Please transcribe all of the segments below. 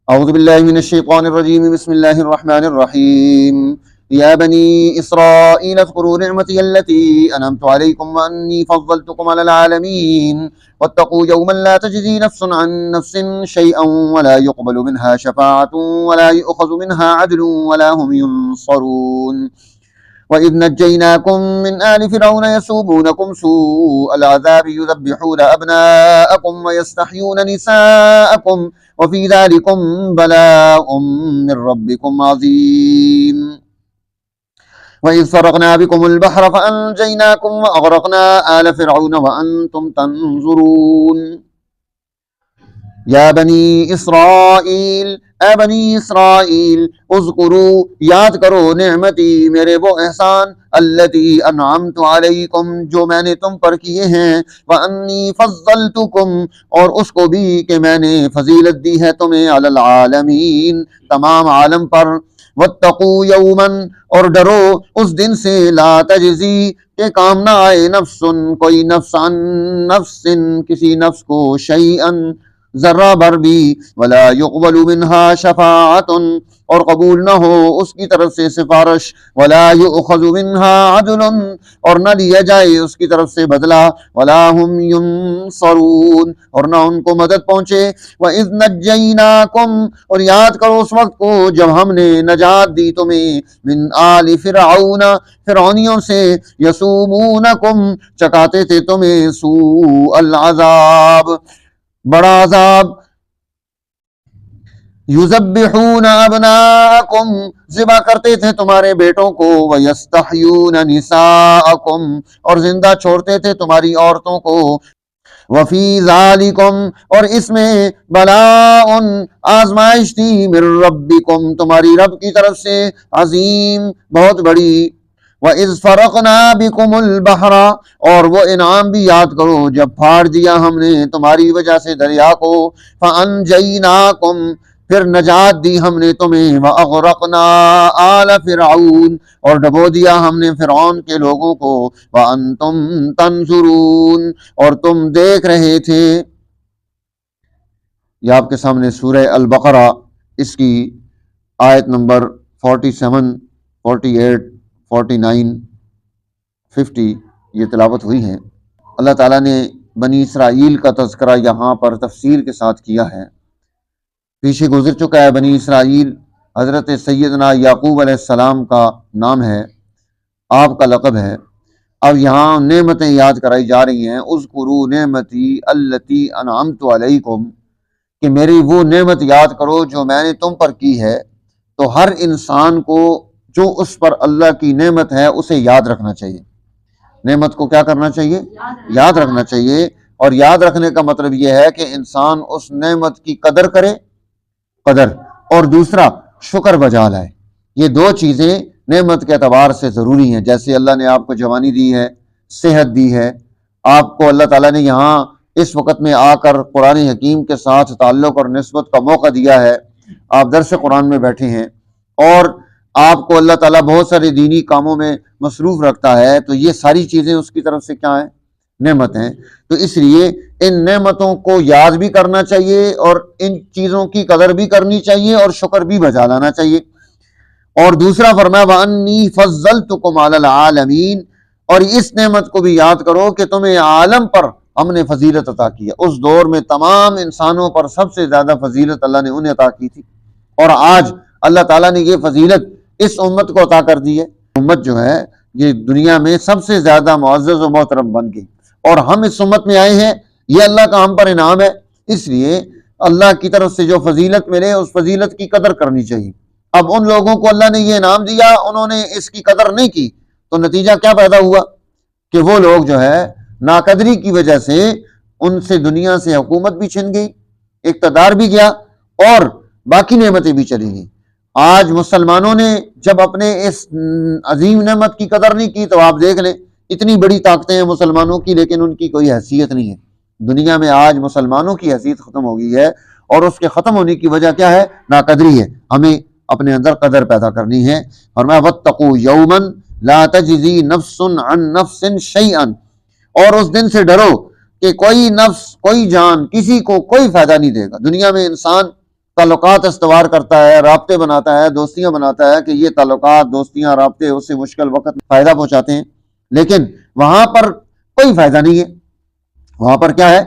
أعوذ بالله من الشيطان الرجيم بسم الله الرحمن الرحيم يا بني إسرائيل اذكروا نعمتي التي أنعمت عليكم وأني فضلتكم على العالمين واتقوا يوما لا تجزي نفس عن نفس شيئا ولا يقبل منها شفاعة ولا يؤخذ منها عدل ولا هم ينصرون وإذ نجيناكم من آل فرعون يسومونكم سوء العذاب يذبحون أبناءكم ويستحيون نساءكم وفي ذلكم بلاء من ربكم عظيم وإذ فرقنا بكم البحر فأنجيناكم وأغرقنا آل فرعون وأنتم تنظرون یا بنی اسرائیل، اے بنی اسرائیل، اذکروا، یاد کرو، نعمتی، میرے وہ احسان، التی انعمت علیکم، جو میں نے تم پر کیے ہیں، وانی فضلتکم، اور اس کو بھی کہ میں نے فضیلت دی ہے تمہیں، علی العالمین، تمام عالم پر، واتقوا یوما، اور ڈرو اس دن سے، لا تجزی، کہ کام نہ آئے، نفس، کوئی نفس، عن نفس، کسی نفس کو، شیئا، ذرہ بھر بھی، ولا يقبل منها شفاعت، اور قبول نہ ہو اس کی طرف سے سفارش، ولا يؤخذ منها عدل، اور نہ لیا جائے اس کی طرف سے بدلہ، ولا هم ينصرون، اور نہ ان کو مدد پہنچے، وَإِذْ نَجَّيْنَاكُمْ، اور یاد کرو اس وقت کو جب ہم نے نجات دی تمہیں، من آل فرعون، فرعونیوں سے، یسومونکم، چکاتے تھے تمہیں، سوء العذاب، بڑا عذاب، یذبحون ابناءکم، ذبح کرتے تھے تمہارے بیٹوں کو، ویستحیون نساءکم، اور زندہ چھوڑتے تھے تمہاری عورتوں کو، وفی ذالکم، اور اس میں، بلاء، آزمائش تھی، من ربکم، تمہاری رب کی طرف سے، عظیم، بہت بڑی، وَإِذْ فَرَقْنَا بِكُمُ الْبَحْرَ، اور وہ انعام بھی یاد کرو جب پھاڑ دیا ہم نے تمہاری وجہ سے دریا کو، فَأَنْجَيْنَاكُمْ، پھر نجات دی ہم نے تمہیں، وَأَغْرَقْنَا آلَ فِرْعَوْنَ، اور ڈبو دیا ہم نے فرعون کے لوگوں کو، وَأَنْتُمْ تَنْظُرُونَ، اور تم دیکھ رہے تھے۔ یہ آپ کے سامنے سورہ البقرہ، اس کی آیت نمبر 47، 48، 49، 50 یہ تلاوت ہوئی ہے۔ اللہ تعالیٰ نے بنی اسرائیل کا تذکرہ یہاں پر تفصیل کے ساتھ کیا ہے۔ پیچھے گزر چکا ہے بنی اسرائیل حضرت سیدنا یعقوب علیہ السلام کا نام ہے، آپ کا لقب ہے۔ اب یہاں نعمتیں یاد کرائی جا رہی ہیں، اذکروا نعمتی التی انعمت علیکم، کہ میری وہ نعمت یاد کرو جو میں نے تم پر کی ہے۔ تو ہر انسان کو جو اس پر اللہ کی نعمت ہے اسے یاد رکھنا چاہیے، نعمت کو کیا کرنا چاہیے؟ یاد رکھنا چاہیے، اور یاد رکھنے کا مطلب یہ ہے کہ انسان اس نعمت کی قدر کرے، اور دوسرا شکر بجا لائے۔ یہ دو چیزیں نعمت کے اعتبار سے ضروری ہیں۔ جیسے اللہ نے آپ کو جوانی دی ہے، صحت دی ہے، آپ کو اللہ تعالیٰ نے یہاں اس وقت میں آ کر قرآن حکیم کے ساتھ تعلق اور نسبت کا موقع دیا ہے، آپ درس قرآن میں بیٹھے ہیں، اور آپ کو اللہ تعالیٰ بہت سارے دینی کاموں میں مصروف رکھتا ہے، تو یہ ساری چیزیں اس کی طرف سے کیا ہیں؟ نعمت ہیں۔ تو اس لیے ان نعمتوں کو یاد بھی کرنا چاہیے، اور ان چیزوں کی قدر بھی کرنی چاہیے، اور شکر بھی بجا لانا چاہیے۔ اور دوسرا فرمایا وَأَنِّي فَضَّلْتُكُمْ عَلَى الْعَالَمِينَ، اور اس نعمت کو بھی یاد کرو کہ تمہیں عالم پر ہم نے فضیلت عطا کی ہے۔ اس دور میں تمام انسانوں پر سب سے زیادہ فضیلت اللہ نے انہیں عطا کی تھی، اور آج اللہ تعالیٰ نے یہ فضیلت اس امت کو عطا کر دی ہے۔ امت جو ہے یہ دنیا میں سب سے زیادہ معزز و محترم بن گئی، اور ہم اس امت میں آئے ہیں، یہ اللہ کا ہم پر انعام ہے۔ اس لیے اللہ کی طرف سے جو فضیلت ملے اس فضیلت کی قدر کرنی چاہیے۔ اب ان لوگوں کو اللہ نے یہ انعام دیا، انہوں نے اس کی قدر نہیں کی، تو نتیجہ کیا پیدا ہوا کہ وہ لوگ جو ہے ناقدری کی وجہ سے ان سے دنیا سے حکومت بھی چھن گئی، اقتدار بھی گیا، اور باقی نعمتیں بھی چلی گئیں۔ آج مسلمانوں نے جب اپنے اس عظیم نعمت کی قدر نہیں کی، تو آپ دیکھ لیں اتنی بڑی طاقتیں ہیں مسلمانوں کی، لیکن ان کی کوئی حیثیت نہیں ہے دنیا میں۔ آج مسلمانوں کی حیثیت ختم ہو گئی ہے، اور اس کے ختم ہونے کی وجہ کیا ہے؟ ناقدری ہے۔ ہمیں اپنے اندر قدر پیدا کرنی ہے۔ فرمایا واتقوا یوما لا تجزی نفس عن نفس شیئا، اور اس دن سے ڈرو کہ کوئی نفس، کوئی جان کسی کو کوئی فائدہ نہیں دے گا۔ دنیا میں انسان تعلقات استوار کرتا ہے، رابطے بناتا ہے، دوستیاں بناتا ہے کہ یہ تعلقات، دوستیاں، رابطے اس سے مشکل وقت فائدہ پہنچاتے ہیں، لیکن وہاں پر کوئی فائدہ نہیں ہے، وہاں پر کیا ہے؟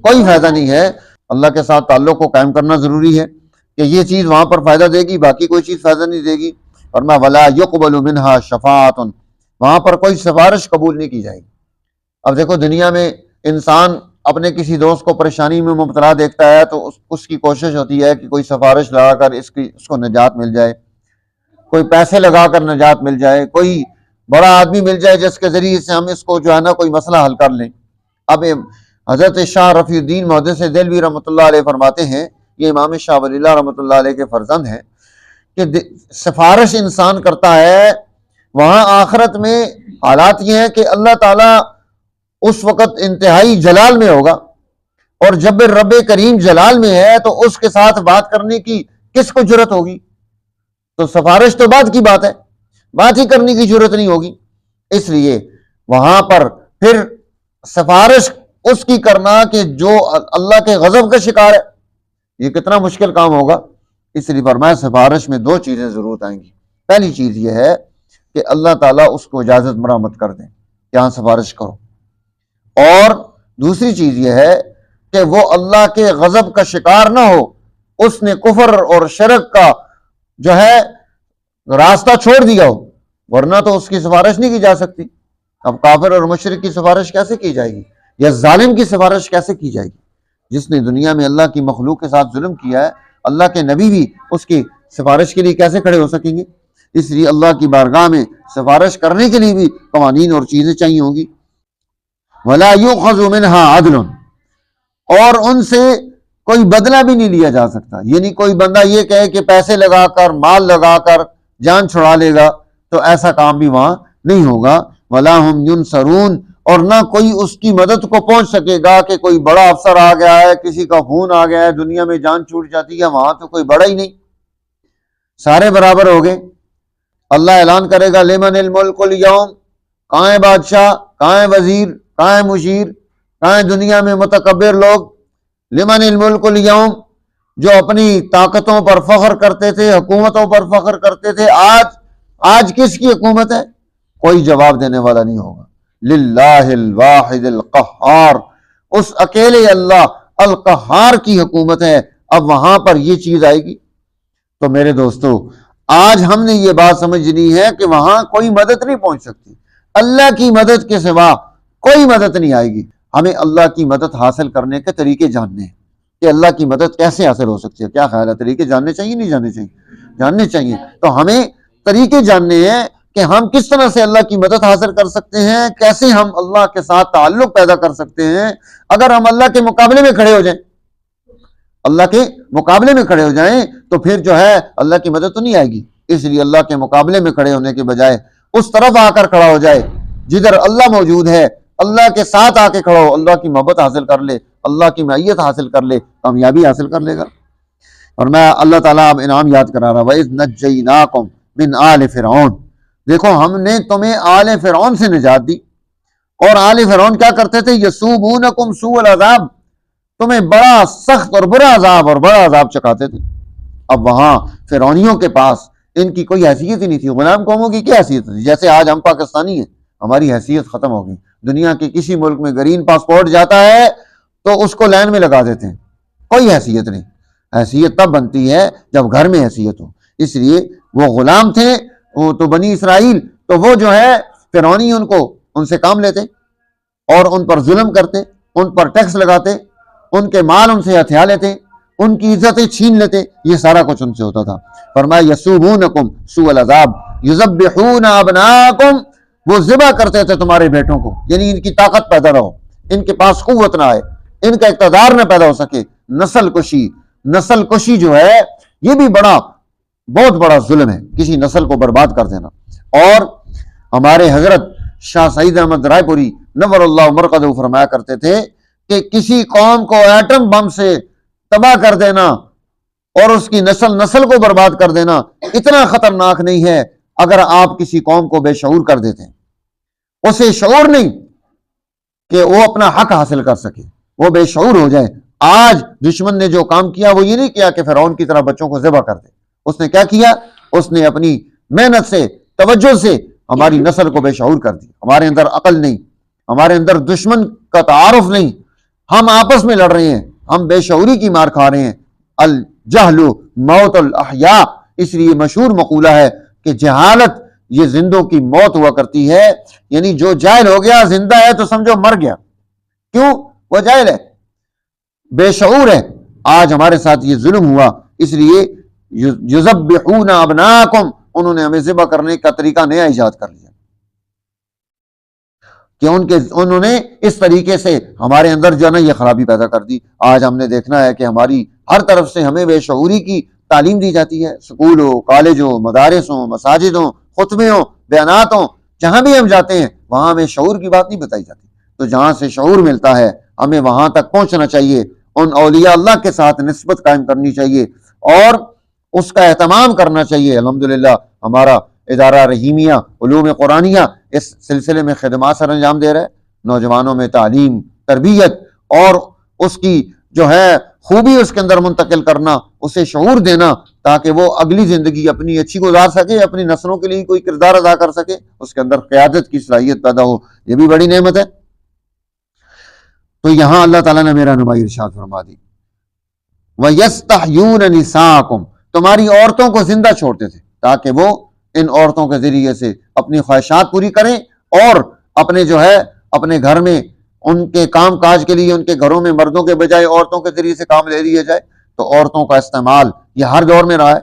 کوئی فائدہ نہیں ہے۔ اللہ کے ساتھ تعلق کو قائم کرنا ضروری ہے کہ یہ چیز وہاں پر فائدہ دے گی، باقی کوئی چیز فائدہ نہیں دے گی۔ فرمایا وَلَا يُقْبَلُ مِنْهَا شَفَاعَةٌ، وہاں پر کوئی سفارش قبول نہیں کی جائے گی۔ اب دیکھو دنیا میں انسان اپنے کسی دوست کو پریشانی میں مبتلا دیکھتا ہے تو اس کی کوشش ہوتی ہے کہ کوئی سفارش لگا کر اس کو نجات مل جائے، کوئی پیسے لگا کر نجات مل جائے، کوئی بڑا آدمی مل جائے جس کے ذریعے سے ہم اس کو جو ہے نا کوئی مسئلہ حل کر لیں۔ اب حضرت شاہ رفیع الدین محدث دہلوی رحمۃ اللہ علیہ فرماتے ہیں، یہ امام شاہ ولی اللہ رحمۃ اللہ علیہ کے فرزند ہیں، کہ سفارش انسان کرتا ہے وہاں آخرت میں حالات یہ ہیں کہ اللہ تعالیٰ اس وقت انتہائی جلال میں ہوگا، اور جب رب کریم جلال میں ہے تو اس کے ساتھ بات کرنے کی کس کو جرت ہوگی؟ تو سفارش تو بعد کی بات ہے، بات ہی کرنے کی جرت نہیں ہوگی۔ اس لیے وہاں پر پھر سفارش اس کی کرنا کہ جو اللہ کے غضب کا شکار ہے، یہ کتنا مشکل کام ہوگا۔ اس لیے فرمایا سفارش میں دو چیزیں ضرورت آئیں گی۔ پہلی چیز یہ ہے کہ اللہ تعالیٰ اس کو اجازت مرامت کر دیں کہ ہاں سفارش کرو، اور دوسری چیز یہ ہے کہ وہ اللہ کے غضب کا شکار نہ ہو، اس نے کفر اور شرک کا جو ہے راستہ چھوڑ دیا ہو، ورنہ تو اس کی سفارش نہیں کی جا سکتی۔ اب کافر اور مشرک کی سفارش کیسے کی جائے گی، یا ظالم کی سفارش کیسے کی جائے گی؟ جس نے دنیا میں اللہ کی مخلوق کے ساتھ ظلم کیا ہے، اللہ کے نبی بھی اس کی سفارش کے لیے کیسے کھڑے ہو سکیں گے؟ اس لیے اللہ کی بارگاہ میں سفارش کرنے کے لیے بھی قوانین اور چیزیں چاہیے ہوں گی۔ وَلَا يُؤْخَذُ مِنْهَا عَدْلٌ، اور ان سے کوئی بدلہ بھی نہیں لیا جا سکتا، یعنی کوئی بندہ یہ کہے کہ پیسے لگا کر، مال لگا کر جان چھڑا لے گا، تو ایسا کام بھی وہاں نہیں ہوگا۔ وَلَا هُمْ يُنصَرُونَ، اور نہ کوئی اس کی مدد کو پہنچ سکے گا کہ کوئی بڑا افسر آ گیا ہے، کسی کا خون آ گیا ہے، دنیا میں جان چھوٹ جاتی ہے، وہاں تو کوئی بڑا ہی نہیں، سارے برابر ہو گئے۔ اللہ اعلان کرے گا لمن الملک اليوم، کہاں ہے بادشاہ، کہاں ہے وزیر، کہاں ہے مشیر، کہاں ہے دنیا میں متکبر لوگ؟ لمن الملک اليوم، جو اپنی طاقتوں پر فخر کرتے تھے، حکومتوں پر فخر کرتے تھے، آج کس کی حکومت ہے؟ کوئی جواب دینے والا نہیں ہوگا۔ للہ الواحد القہار، اس اکیلے اللہ القہار کی حکومت ہے۔ اب وہاں پر یہ چیز آئے گی۔ تو میرے دوستو، آج ہم نے یہ بات سمجھنی ہے کہ وہاں کوئی مدد نہیں پہنچ سکتی، اللہ کی مدد کے سوا کوئی مدد نہیں آئے گی۔ ہمیں اللہ کی مدد حاصل کرنے کے طریقے جاننے ہیں کہ اللہ کی مدد کیسے حاصل ہو سکتی ہے۔ کیا خیال ہے، طریقے جاننے چاہیے نہیں جاننے چاہیے؟ جاننے چاہیے۔ تو ہمیں طریقے جاننے ہیں کہ ہم کس طرح سے اللہ کی مدد حاصل کر سکتے ہیں، کیسے ہم اللہ کے ساتھ تعلق پیدا کر سکتے ہیں۔ اگر ہم اللہ کے مقابلے میں کھڑے ہو جائیں، اللہ کے مقابلے میں کھڑے ہو جائیں تو پھر جو ہے اللہ کی مدد تو نہیں آئے گی۔ اس لیے اللہ کے مقابلے میں کھڑے ہونے کے بجائے اس طرف آ کر کھڑا ہو جائے جدھر اللہ موجود ہے، اللہ کے ساتھ آ کے کھڑا ہو، اللہ کی محبت حاصل کر لے، اللہ کی معیت حاصل کر لے، کامیابی حاصل کر لے گا۔ اور میں اللہ تعالیٰ اب انعام یاد کرا رہا، وَإِذْ نَجَّيْنَاكُمْ مِنْ آلِ فِرْعَوْنَ، دیکھو ہم نے تمہیں آل فرعون سے نجات دی۔ اور آل فرعون کیا کرتے تھے؟ یسومونکم سوء العذاب، تمہیں بڑا سخت اور برا عذاب اور بڑا عذاب چکاتے تھے۔ اب وہاں فرعونیوں کے پاس ان کی کوئی حیثیت ہی نہیں تھی، غلام قوموں کی کیا حیثیت تھی؟ جیسے آج ہم پاکستانی ہیں، ہماری حیثیت ختم ہو گئی۔ دنیا کے کسی ملک میں گرین پاسپورٹ جاتا ہے تو اس کو لائن میں لگا دیتے ہیں، کوئی حیثیت نہیں۔ حیثیت تب بنتی ہے جب گھر میں حیثیت ہو۔ اس لیے وہ غلام تھے، وہ تو بنی اسرائیل، تو وہ جو ہے فرعونی ان سے کام لیتے اور ان پر ظلم کرتے، ان پر ٹیکس لگاتے، ان کے مال ان سے ہتھیا لیتے، ان کی عزتیں چھین لیتے، یہ سارا کچھ ان سے ہوتا تھا۔ فرمایا یسومونکم سوء العذاب یذبحون ابناءکم، وہ ذبح کرتے تھے تمہارے بیٹوں کو، یعنی ان کی طاقت پیدا نہ ہو، ان کے پاس قوت نہ آئے، ان کا اقتدار نہ پیدا ہو سکے۔ نسل کشی جو ہے یہ بھی بہت بڑا ظلم ہے، کسی نسل کو برباد کر دینا۔ اور ہمارے حضرت شاہ سعید احمد رائے پوری نور اللہ مرقدہ فرمایا کرتے تھے کہ کسی قوم کو ایٹم بم سے تباہ کر دینا اور اس کی نسل کو برباد کر دینا اتنا خطرناک نہیں ہے اگر آپ کسی قوم کو بے شعور کر دیتے ہیں، اسے شعور نہیں کہ وہ اپنا حق حاصل کر سکے، وہ بے شعور ہو جائے، آج دشمن نے جو کام کیا وہ یہ نہیں کیا کہ فرعون کی طرح بچوں کو ذبح کر دے. اس نے کیا کیا؟ اس نے اپنی محنت سے، توجہ سے ہماری نسل کو بے شعور کر دی. ہمارے اندر عقل نہیں، ہمارے اندر دشمن کا تعارف نہیں، ہم آپس میں لڑ رہے ہیں، ہم بے شعوری کی مار کھا رہے ہیں. الجہل موت الاحیاء، اس لیے مشہور مقولہ ہے کہ جہالت یہ زندوں کی موت ہوا کرتی ہے. یعنی جو جاہل ہو گیا زندہ ہے تو سمجھو مر گیا. کیوں؟ وہ جاہل ہے، بے شعور ہے. آج ہمارے ساتھ یہ ظلم ہوا، اس لیے یذبحون ابناءکم، انہوں نے ہمیں ذبح کرنے کا طریقہ نیا ایجاد کر لیا کہ انہوں نے اس طریقے سے ہمارے اندر جو ہے نا یہ خرابی پیدا کر دی. آج ہم نے دیکھنا ہے کہ ہماری ہر طرف سے ہمیں بے شعوری کی تعلیم دی جاتی ہے. سکول ہو، کالج ہو، مدارس ہوں، مساجد ہوں، خطبے ہوں، بیانات ہوں، جہاں بھی ہم جاتے ہیں وہاں ہمیں شعور کی بات نہیں بتائی جاتی. تو جہاں سے شعور ملتا ہے ہمیں وہاں تک پہنچنا چاہیے، ان اولیاء اللہ کے ساتھ نسبت قائم کرنی چاہیے اور اس کا اہتمام کرنا چاہیے. الحمدللہ ہمارا ادارہ رحیمیہ علوم قرآنیہ اس سلسلے میں خدمات سر انجام دے رہا ہے. نوجوانوں میں تعلیم، تربیت اور اس کی جو ہے خوبی اس کے اندر منتقل کرنا، اسے شعور دینا تاکہ وہ اگلی زندگی اپنی اچھی گزار سکے، اپنی نسلوں کے لیے کوئی کردار ادا کر سکے، اس کے اندر قیادت کی صلاحیت پیدا ہو. یہ بھی بڑی نعمت ہے. تو یہاں اللہ تعالیٰ نے میرا نمائی ارشاد فرما دی، وَيَسْتَحْيُونَ نِسَاءَكُمْ، تمہاری عورتوں کو زندہ چھوڑتے تھے تاکہ وہ ان عورتوں کے ذریعے سے اپنی خواہشات پوری کریں اور اپنے جو ہے اپنے گھر میں ان کے کام کاج کے لیے ان کے گھروں میں مردوں کے بجائے عورتوں کے ذریعے سے کام لے لیا جائے. تو عورتوں کا استعمال یہ ہر دور میں رہا ہے.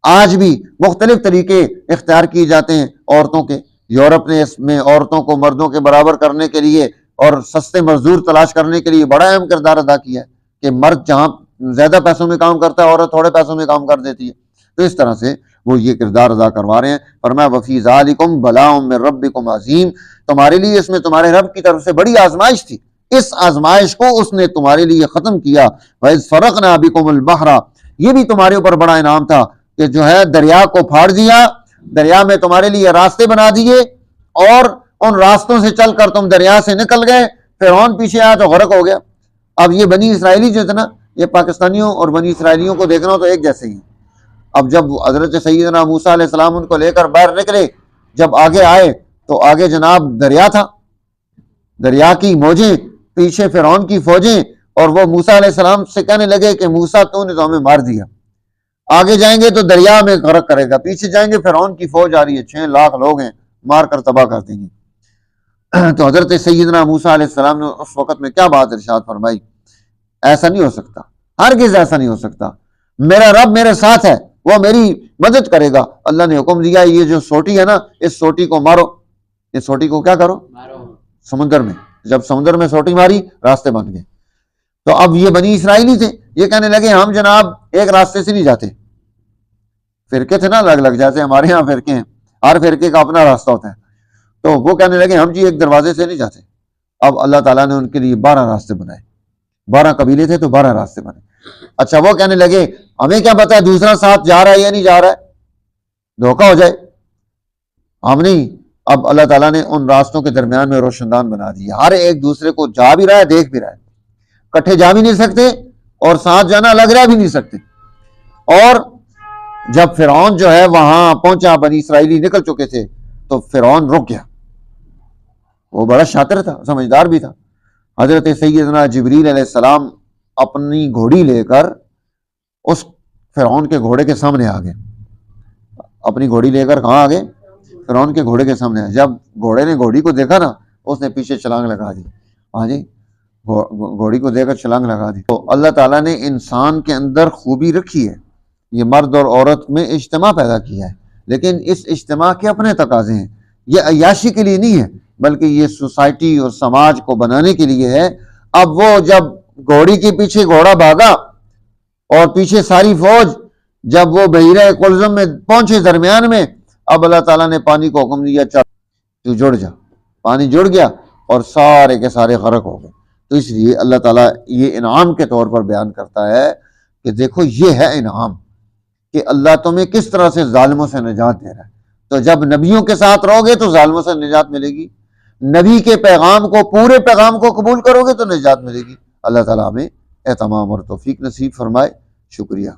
آج بھی مختلف طریقے اختیار کیے جاتے ہیں عورتوں کے. یورپ نے اس میں عورتوں کو مردوں کے برابر کرنے کے لیے اور سستے مزدور تلاش کرنے کے لیے بڑا اہم کردار ادا کیا ہے کہ مرد جہاں زیادہ پیسوں میں کام کرتا ہے عورت تھوڑے پیسوں میں کام کر دیتی ہے. تو اس طرح سے وہ یہ کردار ادا کروا رہے ہیں. فرمایا وفی ذالکم بلاء من ربکم عظیم، تمہارے لیے اس میں تمہارے رب کی طرف سے بڑی آزمائش تھی. اس آزمائش کو اس نے تمہارے لیے ختم کیا. وَإِذْ فَرَقْنَا بِكُمُ الْبَحْرَ، یہ بھی تمہارے اوپر بڑا انعام تھا کہ جو ہے دریا کو پھاڑ دیا، دریا میں تمہارے لیے راستے بنا دیے اور ان راستوں سے چل کر تم دریا سے نکل گئے. فرعون پیچھے آیا تو غرق ہو گیا. اب یہ بنی اسرائیلی جو تھا نا، یہ پاکستانیوں اور بنی اسرائیلیوں کو دیکھنا ہو تو ایک جیسے ہی ہیں. اب جب حضرت سیدنا موسیٰ علیہ السلام ان کو لے کر باہر نکلے، جب آگے آئے تو آگے جناب دریا تھا، دریا کی موجیں، پیچھے فرعون کی فوجیں، اور وہ موسیٰ علیہ السلام سے کہنے لگے کہ موسیٰ تو نے تو ہمیں مار دیا، آگے جائیں گے تو دریا میں غرق کرے گا، پیچھے جائیں گے فرعون کی فوج آ رہی ہے، 6 لاکھ لوگ ہیں، مار کر تباہ کر دیں گے. تو حضرت سیدنا موسیٰ علیہ السلام نے اس وقت میں کیا بات ارشاد فرمائی، ایسا نہیں ہو سکتا، ہرگز ایسا نہیں ہو سکتا، میرا رب میرے ساتھ ہے، وہ میری مدد کرے گا. اللہ نے حکم دیا یہ جو سوٹی ہے نا، اس سوٹی کو مارو. اس سوٹی کو کیا کرو؟ مارو. سمندر میں، جب سمندر میں سوٹی ماری راستے بن گئے. تو اب یہ بنی اسرائیلی تھے، یہ کہنے لگے ہم جناب ایک راستے سے نہیں جاتے. فرقے تھے نا الگ الگ، جیسے ہمارے یہاں فرقے ہیں، ہر فرقے کا اپنا راستہ ہوتا ہے. تو وہ کہنے لگے ہم جی ایک دروازے سے نہیں جاتے. اب اللہ تعالیٰ نے ان کے لیے 12 راستے بنائے. 12 قبیلے تھے تو 12 راستے بنے. اچھا وہ کہنے لگے ہمیں کیا پتا ہے دوسرا ساتھ جا رہا ہے یا نہیں جا رہا ہے، دھوکہ ہو جائے، ہم نہیں. اب اللہ تعالیٰ نے ان راستوں کے درمیان میں روشن دان بنا دی، ہر ایک دوسرے کو جا بھی رہا ہے، دیکھ بھی رہا ہے. کٹھے جا بھی نہیں سکتے اور ساتھ جانا الگ رہ بھی نہیں سکتے. اور جب فرعون جو ہے وہاں پہنچا، بنی اسرائیلی نکل چکے تھے، تو فرعون رک گیا. وہ بڑا شاطر تھا، سمجھدار بھی تھا. حضرت سیدنا جبریل علیہ السلام اپنی گھوڑی لے کر اس فرعون کے گھوڑے کے سامنے آ گئے. اپنی گھوڑی لے کر کہاں آ گئے؟ فرعون کے گھوڑے کے سامنے آئے. جب گھوڑے نے گھوڑی کو دیکھا نا، اس نے پیچھے چھلانگ لگا دی. ہاں جی، گھوڑی کو دیکھ کر چھلانگ لگا دی. تو اللہ تعالیٰ نے انسان کے اندر خوبی رکھی ہے، یہ مرد اور عورت میں اجتماع پیدا کیا ہے، لیکن اس اجتماع کے اپنے تقاضے ہیں. یہ عیاشی کے لیے نہیں ہے، بلکہ یہ سوسائٹی اور سماج کو بنانے کے لیے ہے. اب وہ جب گھوڑی کے پیچھے گھوڑا بھاگا اور پیچھے ساری فوج، جب وہ بحیرہ قلزم میں پہنچے درمیان میں، اب اللہ تعالیٰ نے پانی کو حکم دیا چل تو جڑ جا. پانی جڑ گیا اور سارے کے سارے غرق ہو گئے. تو اس لیے اللہ تعالیٰ یہ انعام کے طور پر بیان کرتا ہے کہ دیکھو یہ ہے انعام کہ اللہ تمہیں کس طرح سے ظالموں سے نجات دے رہا ہے. تو جب نبیوں کے ساتھ رہو گے تو ظالموں سے نجات ملے گی، نبی کے پیغام کو، پورے پیغام کو قبول کرو گے تو نجات ملے گی. اللہ تعالیٰ ہمیں اہتمام اور توفیق نصیب فرمائے۔ شکریہ۔